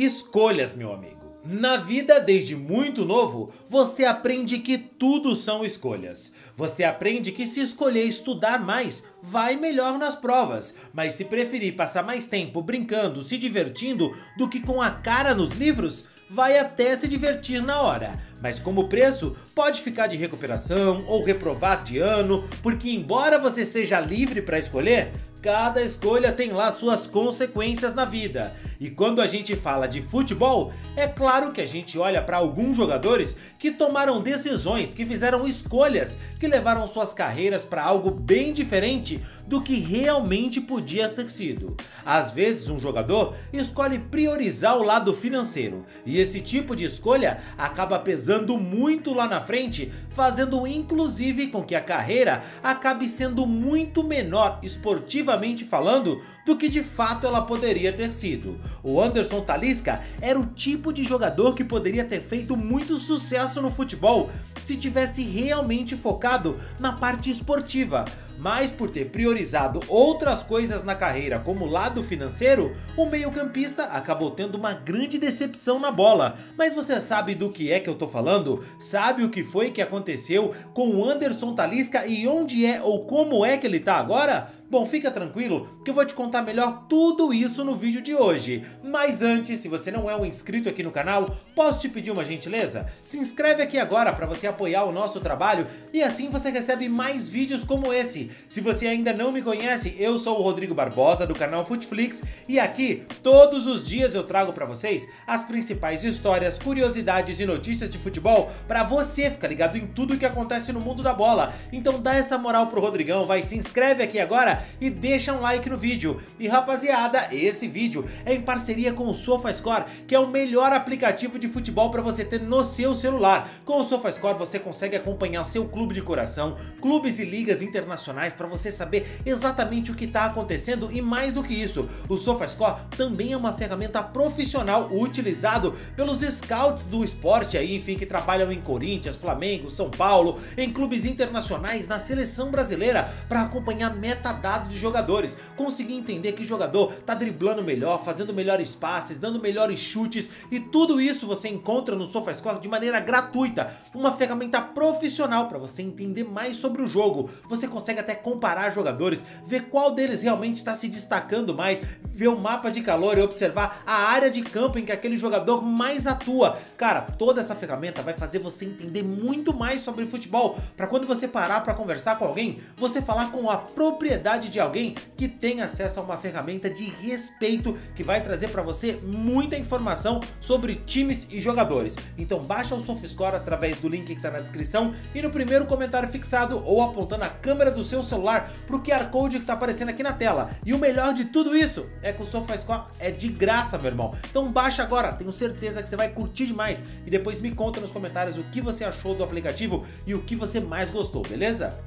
Escolhas, meu amigo. Na vida, desde muito novo, você aprende que tudo são escolhas. Você aprende que se escolher estudar mais, vai melhor nas provas. Mas se preferir passar mais tempo brincando, se divertindo, do que com a cara nos livros, vai até se divertir na hora. Mas como preço, pode ficar de recuperação ou reprovar de ano, porque embora você seja livre para escolher, cada escolha tem lá suas consequências na vida. E quando a gente fala de futebol, é claro que a gente olha para alguns jogadores que tomaram decisões, que fizeram escolhas, que levaram suas carreiras para algo bem diferente do que realmente podia ter sido. Às vezes um jogador escolhe priorizar o lado financeiro, e esse tipo de escolha acaba pesando muito lá na frente, fazendo inclusive com que a carreira acabe sendo muito menor esportivamente falando do que de fato ela poderia ter sido. O Anderson Talisca era o tipo de jogador que poderia ter feito muito sucesso no futebol se tivesse realmente focado na parte esportiva. Mas por ter priorizado outras coisas na carreira como o lado financeiro, o meio-campista acabou tendo uma grande decepção na bola. Mas você sabe do que é que eu tô falando? Sabe o que foi que aconteceu com o Anderson Talisca e onde é ou como é que ele tá agora? Bom, fica tranquilo que eu vou te contar melhor tudo isso no vídeo de hoje. Mas antes, se você não é um inscrito aqui no canal, posso te pedir uma gentileza? Se inscreve aqui agora para você apoiar o nosso trabalho e assim você recebe mais vídeos como esse. Se você ainda não me conhece, eu sou o Rodrigo Barbosa do canal Futflix e aqui todos os dias eu trago para vocês as principais histórias, curiosidades e notícias de futebol para você ficar ligado em tudo que acontece no mundo da bola. Então dá essa moral pro Rodrigão, vai, se inscreve aqui agora e deixa um like no vídeo. E rapaziada, esse vídeo é em parceria com o SofaScore, que é o melhor aplicativo de futebol para você ter no seu celular. Com o SofaScore você consegue acompanhar o seu clube de coração, clubes e ligas internacionais para você saber exatamente o que está acontecendo e mais do que isso, o SofaScore também é uma ferramenta profissional utilizado pelos scouts do esporte aí, enfim, que trabalham em Corinthians, Flamengo, São Paulo, em clubes internacionais, na seleção brasileira, para acompanhar metadados de jogadores, conseguir entender que jogador tá driblando melhor, fazendo melhores passes, dando melhores chutes, e tudo isso você encontra no SofaScore de maneira gratuita, uma ferramenta profissional para você entender mais sobre o jogo. Você consegue até comparar jogadores, ver qual deles realmente está se destacando mais, ver o mapa de calor e observar a área de campo em que aquele jogador mais atua. Cara, toda essa ferramenta vai fazer você entender muito mais sobre futebol, para quando você parar para conversar com alguém, você falar com a propriedade de alguém que tem acesso a uma ferramenta de respeito que vai trazer para você muita informação sobre times e jogadores. Então baixa o SofaScore através do link que está na descrição e no primeiro comentário fixado ou apontando a câmera do seu celular para o QR Code que está aparecendo aqui na tela. E o melhor de tudo isso é que o SofaScore é de graça, meu irmão. Então baixa agora, tenho certeza que você vai curtir demais e depois me conta nos comentários o que você achou do aplicativo e o que você mais gostou, beleza?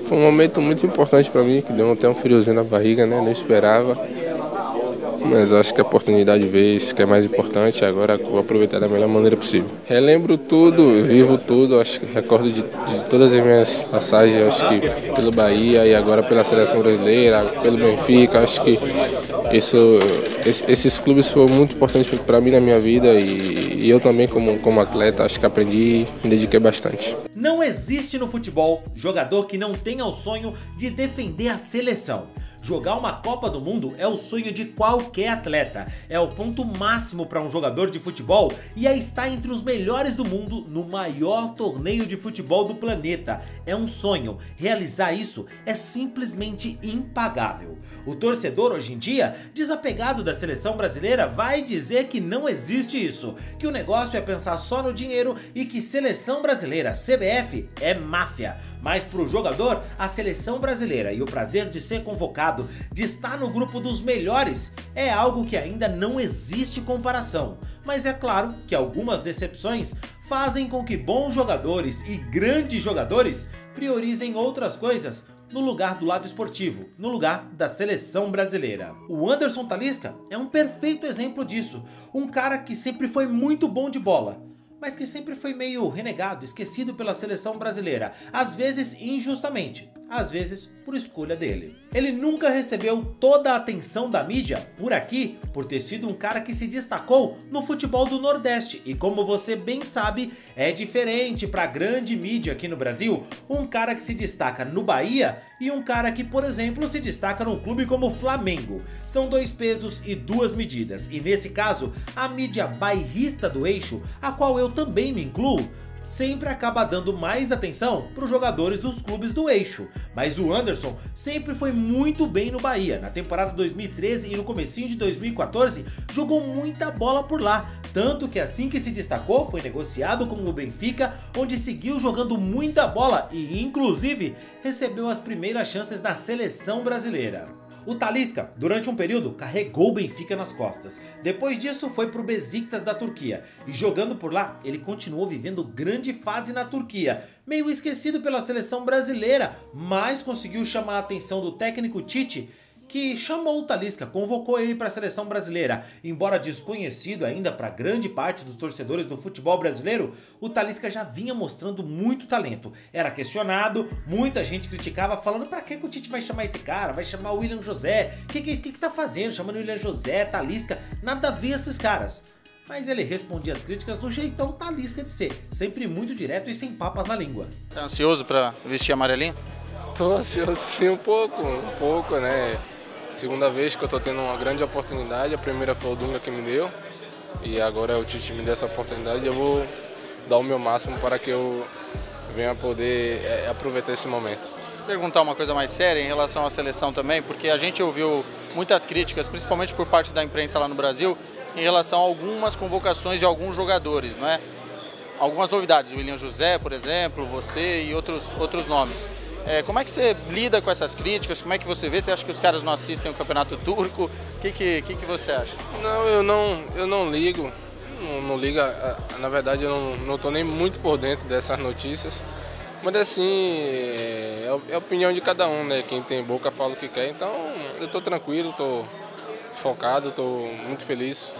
Foi um momento muito importante para mim, que deu até um friozinho na barriga, né? Não esperava, mas acho que a oportunidade veio, isso que é mais importante. Agora vou aproveitar da melhor maneira possível. Relembro tudo, vivo tudo, acho que recordo de todas as minhas passagens, acho que pelo Bahia e agora pela seleção brasileira, pelo Benfica. Acho que esses clubes foram muito importantes para mim na minha vida e eu também como atleta acho que aprendi e me dediquei bastante. Não existe no futebol jogador que não tenha o sonho de defender a seleção. Jogar uma Copa do Mundo é o sonho de qualquer atleta, é o ponto máximo para um jogador de futebol e é estar entre os melhores do mundo no maior torneio de futebol do planeta. É um sonho, realizar isso é simplesmente impagável. O torcedor hoje em dia, desapegado da seleção brasileira, vai dizer que não existe isso, que o negócio é pensar só no dinheiro e que seleção brasileira, CBF, é máfia. Mas para o jogador, a seleção brasileira e o prazer de ser convocado, de estar no grupo dos melhores, é algo que ainda não existe comparação. Mas é claro que algumas decepções fazem com que bons jogadores e grandes jogadores priorizem outras coisas no lugar do lado esportivo, no lugar da seleção brasileira. O Anderson Talisca é um perfeito exemplo disso, um cara que sempre foi muito bom de bola, mas que sempre foi meio renegado, esquecido pela seleção brasileira, às vezes injustamente. às vezes por escolha dele. Ele nunca recebeu toda a atenção da mídia por aqui, por ter sido um cara que se destacou no futebol do Nordeste. E como você bem sabe, é diferente para a grande mídia aqui no Brasil, um cara que se destaca no Bahia e um cara que, por exemplo, se destaca num clube como o Flamengo. São dois pesos e duas medidas. E nesse caso, a mídia bairrista do eixo, a qual eu também me incluo, sempre acaba dando mais atenção para os jogadores dos clubes do eixo. Mas o Anderson sempre foi muito bem no Bahia. Na temporada 2013 e no comecinho de 2014, jogou muita bola por lá. Tanto que assim que se destacou, foi negociado com o Benfica, onde seguiu jogando muita bola e inclusive recebeu as primeiras chances na seleção brasileira. O Talisca, durante um período, carregou o Benfica nas costas. Depois disso foi para o Besiktas da Turquia. E jogando por lá, ele continuou vivendo grande fase na Turquia. Meio esquecido pela seleção brasileira, mas conseguiu chamar a atenção do técnico Tite, que chamou o Talisca, convocou ele para a seleção brasileira. Embora desconhecido ainda para grande parte dos torcedores do futebol brasileiro, o Talisca já vinha mostrando muito talento. Era questionado, muita gente criticava, falando: pra que o Tite vai chamar esse cara? Vai chamar o William José? O que tá fazendo? Chamando o William José, Talisca, nada a ver esses caras. Mas ele respondia as críticas do jeitão Talisca de ser, sempre muito direto e sem papas na língua. Tá ansioso para vestir amarelinho? Tô ansioso sim, um pouco, né? Segunda vez que eu tô tendo uma grande oportunidade, a primeira foi o Dunga que me deu e agora o Tite me deu essa oportunidade e eu vou dar o meu máximo para que eu venha poder aproveitar esse momento. Vou perguntar uma coisa mais séria em relação à seleção também, porque a gente ouviu muitas críticas, principalmente por parte da imprensa lá no Brasil, em relação a algumas convocações de alguns jogadores, não é? Algumas novidades, o William José, por exemplo, você e outros nomes. Como é que você lida com essas críticas? Como é que você vê? Você acha que os caras não assistem o Campeonato Turco? O que você acha? Não, eu não ligo. Não liga. Na verdade, eu não estou nem muito por dentro dessas notícias. Mas assim, é a opinião de cada um, né? Quem tem boca fala o que quer. Então, eu estou tranquilo, estou focado, estou muito feliz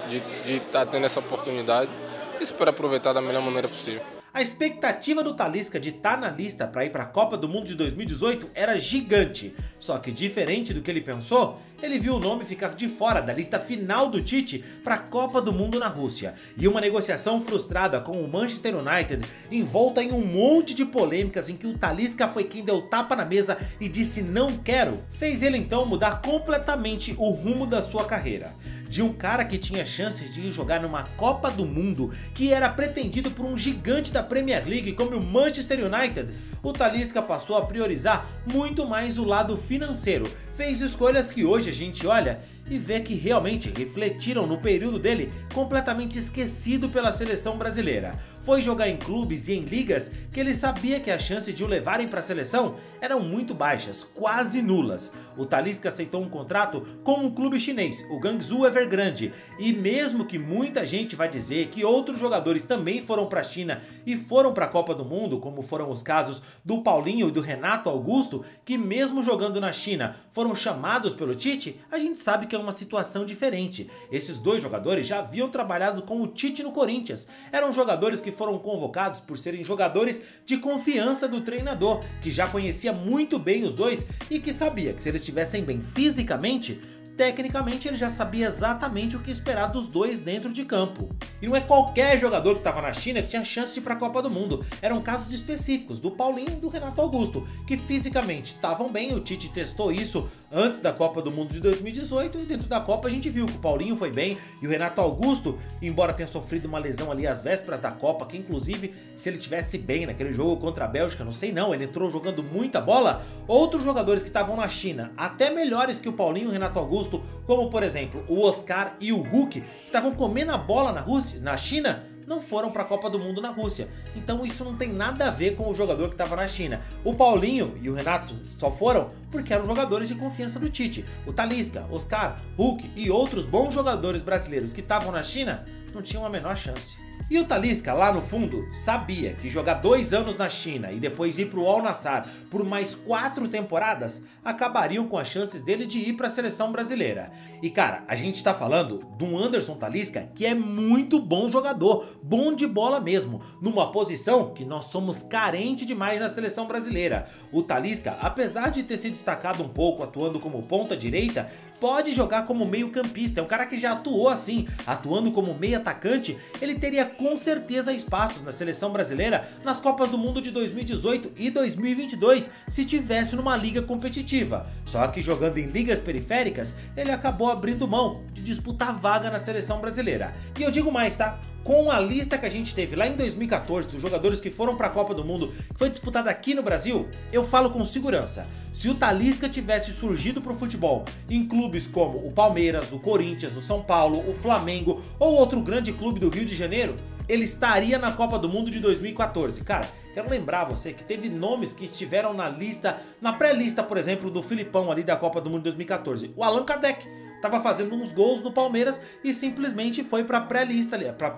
de estar tendo essa oportunidade e espero aproveitar da melhor maneira possível. A expectativa do Talisca de estar na lista para ir para a Copa do Mundo de 2018 era gigante, só que diferente do que ele pensou, ele viu o nome ficar de fora da lista final do Tite para a Copa do Mundo na Rússia. E uma negociação frustrada com o Manchester United, envolta em um monte de polêmicas em que o Talisca foi quem deu tapa na mesa e disse não quero, fez ele então mudar completamente o rumo da sua carreira. De um cara que tinha chances de ir jogar numa Copa do Mundo, que era pretendido por um gigante da Premier League como o Manchester United, o Talisca passou a priorizar muito mais o lado financeiro. Fez escolhas que hoje a gente olha e vê que realmente refletiram no período dele completamente esquecido pela seleção brasileira. Foi jogar em clubes e em ligas que ele sabia que as chances de o levarem para a seleção eram muito baixas, quase nulas. O Talisca aceitou um contrato com um clube chinês, o Guangzhou Evergrande, e mesmo que muita gente vai dizer que outros jogadores também foram para a China e foram para a Copa do Mundo, como foram os casos do Paulinho e do Renato Augusto, que mesmo jogando na China foram chamados pelo Tite, a gente sabe que é uma situação diferente. Esses dois jogadores já haviam trabalhado com o Tite no Corinthians. Eram jogadores que foram convocados por serem jogadores de confiança do treinador, que já conhecia muito bem os dois e que sabia que se eles estivessem bem fisicamente, tecnicamente ele já sabia exatamente o que esperar dos dois dentro de campo. E não é qualquer jogador que estava na China que tinha chance de ir para a Copa do Mundo. Eram casos específicos do Paulinho e do Renato Augusto, que fisicamente estavam bem. O Tite testou isso antes da Copa do Mundo de 2018 e dentro da Copa a gente viu que o Paulinho foi bem e o Renato Augusto, embora tenha sofrido uma lesão ali às vésperas da Copa, que inclusive se ele tivesse bem naquele jogo contra a Bélgica, não sei não, ele entrou jogando muita bola. Outros jogadores que estavam na China, até melhores que o Paulinho e o Renato Augusto, como por exemplo o Oscar e o Hulk, que estavam comendo a bola na China, não foram para a Copa do Mundo na Rússia. Então isso não tem nada a ver com o jogador que estava na China. O Paulinho e o Renato só foram porque eram jogadores de confiança do Tite. O Talisca, Oscar, Hulk e outros bons jogadores brasileiros que estavam na China não tinham a menor chance. E o Talisca, lá no fundo, sabia que jogar 2 anos na China e depois ir pro Al Nassr por mais 4 temporadas acabariam com as chances dele de ir para a seleção brasileira. E cara, a gente tá falando de um Anderson Talisca que é muito bom jogador, bom de bola mesmo, numa posição que nós somos carentes demais na seleção brasileira. O Talisca, apesar de ter se destacado um pouco atuando como ponta direita, pode jogar como meio campista, é um cara que já atuou assim, atuando como meio atacante, ele teria com certeza espaços na seleção brasileira nas Copas do Mundo de 2018 e 2022 se tivesse numa liga competitiva. Só que jogando em ligas periféricas, ele acabou abrindo mão de disputar vaga na seleção brasileira. E eu digo mais, tá? Com a lista que a gente teve lá em 2014 dos jogadores que foram para a Copa do Mundo, que foi disputada aqui no Brasil, eu falo com segurança. Se o Talisca tivesse surgido pro futebol em clubes como o Palmeiras, o Corinthians, o São Paulo, o Flamengo ou outro grande clube do Rio de Janeiro, ele estaria na Copa do Mundo de 2014. Cara, quero lembrar você que teve nomes que estiveram na lista, na pré-lista, por exemplo, do Filipão ali da Copa do Mundo de 2014. O Allan Kardec tava fazendo uns gols no Palmeiras e simplesmente foi pra pré-lista ali, pra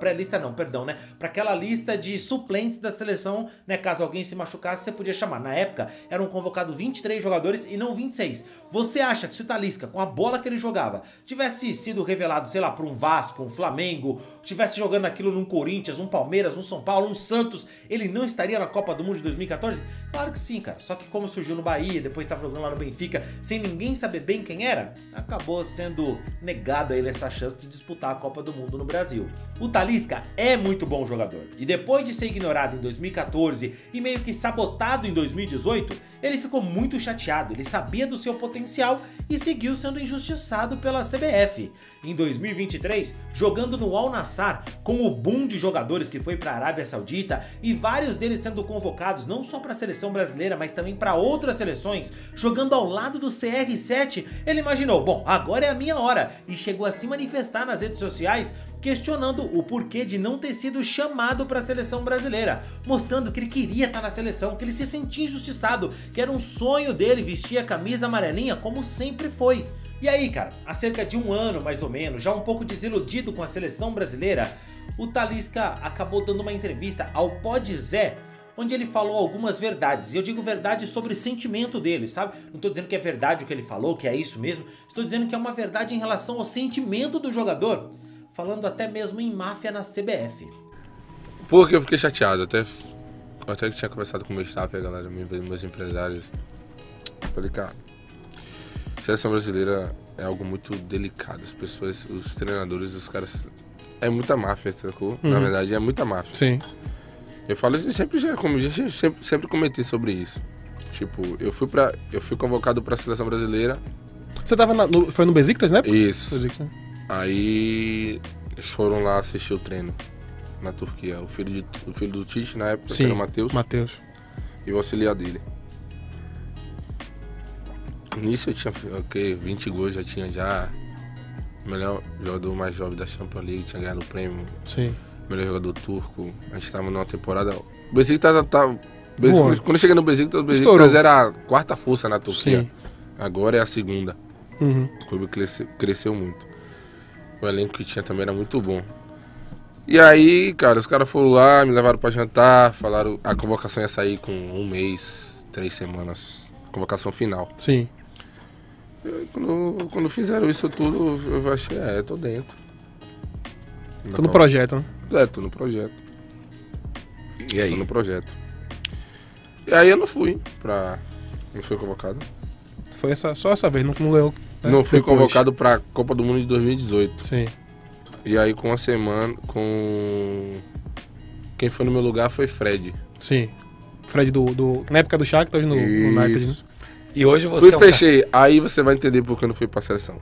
aquela lista de suplentes da seleção, né, caso alguém se machucasse, você podia chamar. Na época, eram convocados 23 jogadores e não 26. Você acha que se o Talisca, com a bola que ele jogava, tivesse sido revelado, sei lá, pra um Vasco, um Flamengo, tivesse jogando aquilo num Corinthians, um Palmeiras, um São Paulo, um Santos, ele não estaria na Copa do Mundo de 2014? Claro que sim, cara. Só que como surgiu no Bahia, depois tava jogando lá no Benfica, sem ninguém saber bem quem era, acabou sendo negado a ele essa chance de disputar a Copa do Mundo no Brasil. O Talisca é muito bom jogador, e depois de ser ignorado em 2014 e meio que sabotado em 2018, ele ficou muito chateado, ele sabia do seu potencial e seguiu sendo injustiçado pela CBF. Em 2023, jogando no Al Nassr, com o boom de jogadores que foi para a Arábia Saudita e vários deles sendo convocados não só para a seleção brasileira, mas também para outras seleções, jogando ao lado do CR7, ele imaginou, bom, agora é a minha hora, e chegou a se manifestar nas redes sociais questionando o porquê de não ter sido chamado para a seleção brasileira, mostrando que ele queria estar na seleção, que ele se sentia injustiçado, que era um sonho dele vestir a camisa amarelinha como sempre foi. E aí, cara, há cerca de um ano mais ou menos, já um pouco desiludido com a seleção brasileira, o Talisca acabou dando uma entrevista ao Pod Zé, onde ele falou algumas verdades, e eu digo verdade sobre o sentimento dele, sabe? Não tô dizendo que é verdade o que ele falou, que é isso mesmo, estou dizendo que é uma verdade em relação ao sentimento do jogador, falando até mesmo em máfia na CBF. Porque eu fiquei chateado, até que tinha conversado com o meu staff, a galera, meus empresários. Falei, cara, a seleção brasileira é algo muito delicado, as pessoas, os treinadores, os caras, é muita máfia, sacou? Na verdade, é muita máfia. Sim. Eu falo isso, sempre comentei sobre isso. Tipo, eu fui convocado pra seleção brasileira. Você tava foi no Besiktas, né? Isso. Besiktas. Aí eles foram lá assistir o treino na Turquia. O filho do Tite, na época, que era o Matheus. E o auxiliar dele. Nisso eu tinha 20 gols, já tinha melhor jogador mais jovem da Champions League, tinha ganhado o prêmio. Sim. Melhor jogador turco. A gente estava numa temporada. O Besiktas quando eu cheguei no Besiktas, o Besiktas era a 4ª força na Turquia. Sim. Agora é a 2ª. Uhum. O clube cresceu muito. O elenco que tinha também era muito bom. E aí, cara, os caras foram lá, me levaram pra jantar, falaram a convocação ia sair com 1 mês, 3 semanas. Convocação final. Sim. Quando fizeram isso tudo, eu achei, tô dentro. Tô no projeto, né? Tô no projeto. E aí? Tô no projeto. E aí eu não fui convocado. Foi só essa vez, não leu. Né? Não fui convocado pra Copa do Mundo de 2018. Sim. E aí com uma semana, quem foi no meu lugar foi Fred. Sim. Fred na época do Shakhtar, hoje no United, né? E hoje você fechei. Aí você vai entender por que eu não fui pra seleção.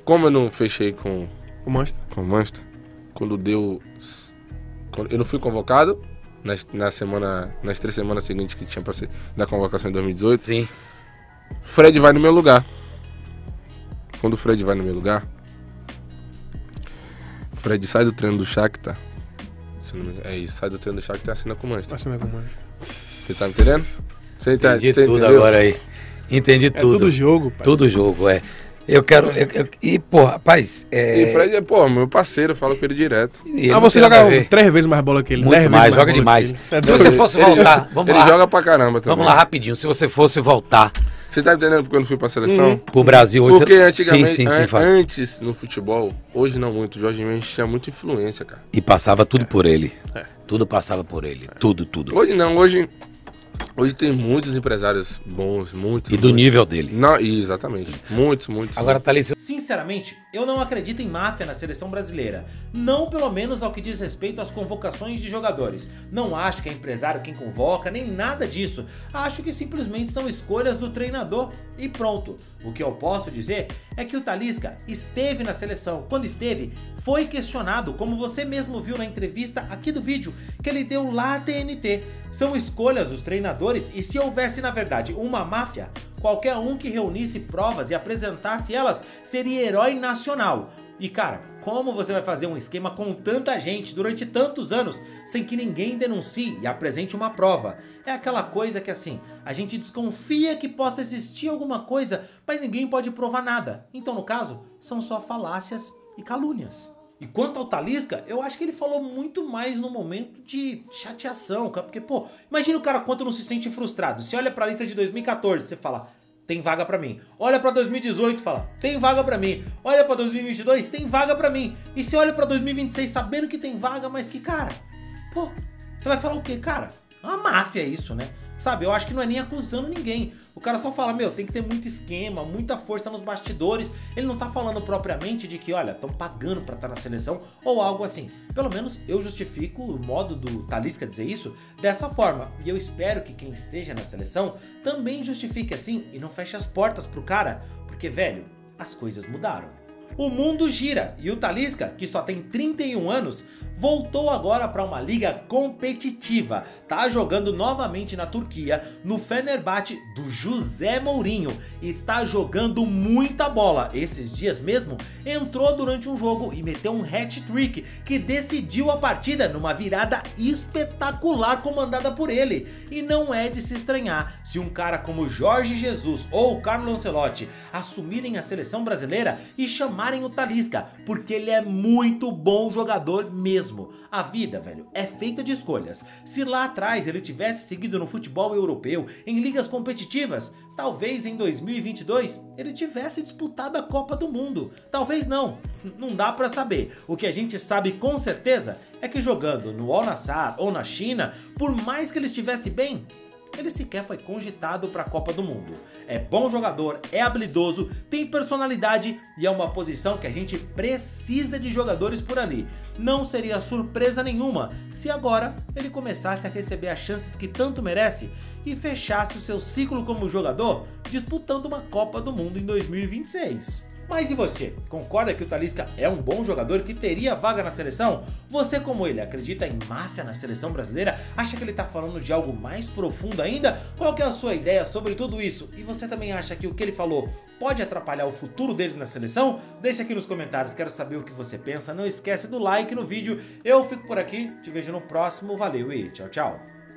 Como eu não fechei com o Manchester. Com o Manchester. Eu não fui convocado nas 3 semanas seguintes que tinha pra ser da convocação em 2018. Sim. Fred vai no meu lugar. Quando o Fred vai no meu lugar, Fred sai do treino do Shakhtar. Sai do treino do Shakhtar e assina com o Manchester. Assina com o Manchester. Você tá me entendendo? Entendi tudo agora aí. Entendi tudo. Tudo jogo, pai. Tudo jogo, Eu quero... E, pô, rapaz... E Fred é, pô, meu parceiro, eu falo com ele direto. Você joga 3 vezes mais bola que ele. Muito mais, joga demais. Se você fosse voltar... Vamos lá. Ele joga pra caramba também. Vamos lá rapidinho. Se você fosse voltar... Você tá entendendo porque eu não fui pra seleção? Pro Brasil hoje... Porque antigamente, sim, antes no futebol, hoje não muito, o Jorge Mendes tinha muita influência, cara. E passava tudo por ele. Tudo passava por ele. Tudo. Hoje não, hoje tem muitos empresários bons, muitos. E do nível dele. Não, exatamente. Muitos. Agora, Thalys... Sinceramente, eu não acredito em máfia na seleção brasileira. Não pelo menos ao que diz respeito às convocações de jogadores. Não acho que é empresário quem convoca, nem nada disso. Acho que simplesmente são escolhas do treinador e pronto. O que eu posso dizer é que o Talisca esteve na seleção. Quando esteve, foi questionado, como você mesmo viu na entrevista aqui do vídeo, que ele deu lá à TNT. São escolhas dos treinadores e se houvesse na verdade uma máfia, qualquer um que reunisse provas e apresentasse elas seria herói nacional. E cara, como você vai fazer um esquema com tanta gente durante tantos anos sem que ninguém denuncie e apresente uma prova? É aquela coisa que assim, a gente desconfia que possa existir alguma coisa, mas ninguém pode provar nada. Então no caso, são só falácias e calúnias. E quanto ao Talisca, eu acho que ele falou muito mais no momento de chateação, cara, porque pô, imagina o cara quanto não se sente frustrado. Você olha pra lista de 2014, você fala... tem vaga pra mim. Olha pra 2018 e fala, tem vaga pra mim. Olha pra 2022, tem vaga pra mim. E você olha pra 2026 sabendo que tem vaga, mas que, cara, pô, você vai falar o quê, cara? É uma máfia isso, né? Sabe, eu acho que não é nem acusando ninguém. O cara só fala, meu, tem que ter muito esquema, muita força nos bastidores. Ele não tá falando propriamente de que, olha, estão pagando pra estar na seleção ou algo assim. Pelo menos eu justifico o modo do Talisca dizer isso dessa forma. E eu espero que quem esteja na seleção também justifique assim e não feche as portas pro cara. Porque, velho, as coisas mudaram. O mundo gira e o Talisca, que só tem 31 anos, voltou agora para uma liga competitiva. Tá jogando novamente na Turquia, no Fenerbahçe do José Mourinho e tá jogando muita bola. Esses dias mesmo entrou durante um jogo e meteu um hat-trick que decidiu a partida numa virada espetacular comandada por ele. E não é de se estranhar se um cara como Jorge Jesus ou Carlo Ancelotti assumirem a seleção brasileira e chamarem o Talisca, porque ele é muito bom jogador mesmo. A vida, velho, é feita de escolhas. Se lá atrás ele tivesse seguido no futebol europeu, em ligas competitivas, talvez em 2022 ele tivesse disputado a Copa do Mundo. Talvez não, não dá pra saber. O que a gente sabe com certeza é que jogando no Al Nassr ou na China, por mais que ele estivesse bem, ele sequer foi cogitado para a Copa do Mundo. É bom jogador, é habilidoso, tem personalidade e é uma posição que a gente precisa de jogadores por ali. Não seria surpresa nenhuma se agora ele começasse a receber as chances que tanto merece e fechasse o seu ciclo como jogador disputando uma Copa do Mundo em 2026. Mas e você? Concorda que o Talisca é um bom jogador que teria vaga na seleção? Você, como ele, acredita em máfia na seleção brasileira? Acha que ele tá falando de algo mais profundo ainda? Qual que é a sua ideia sobre tudo isso? E você também acha que o que ele falou pode atrapalhar o futuro dele na seleção? Deixa aqui nos comentários, quero saber o que você pensa. Não esquece do like no vídeo. Eu fico por aqui, te vejo no próximo. Valeu e tchau, tchau.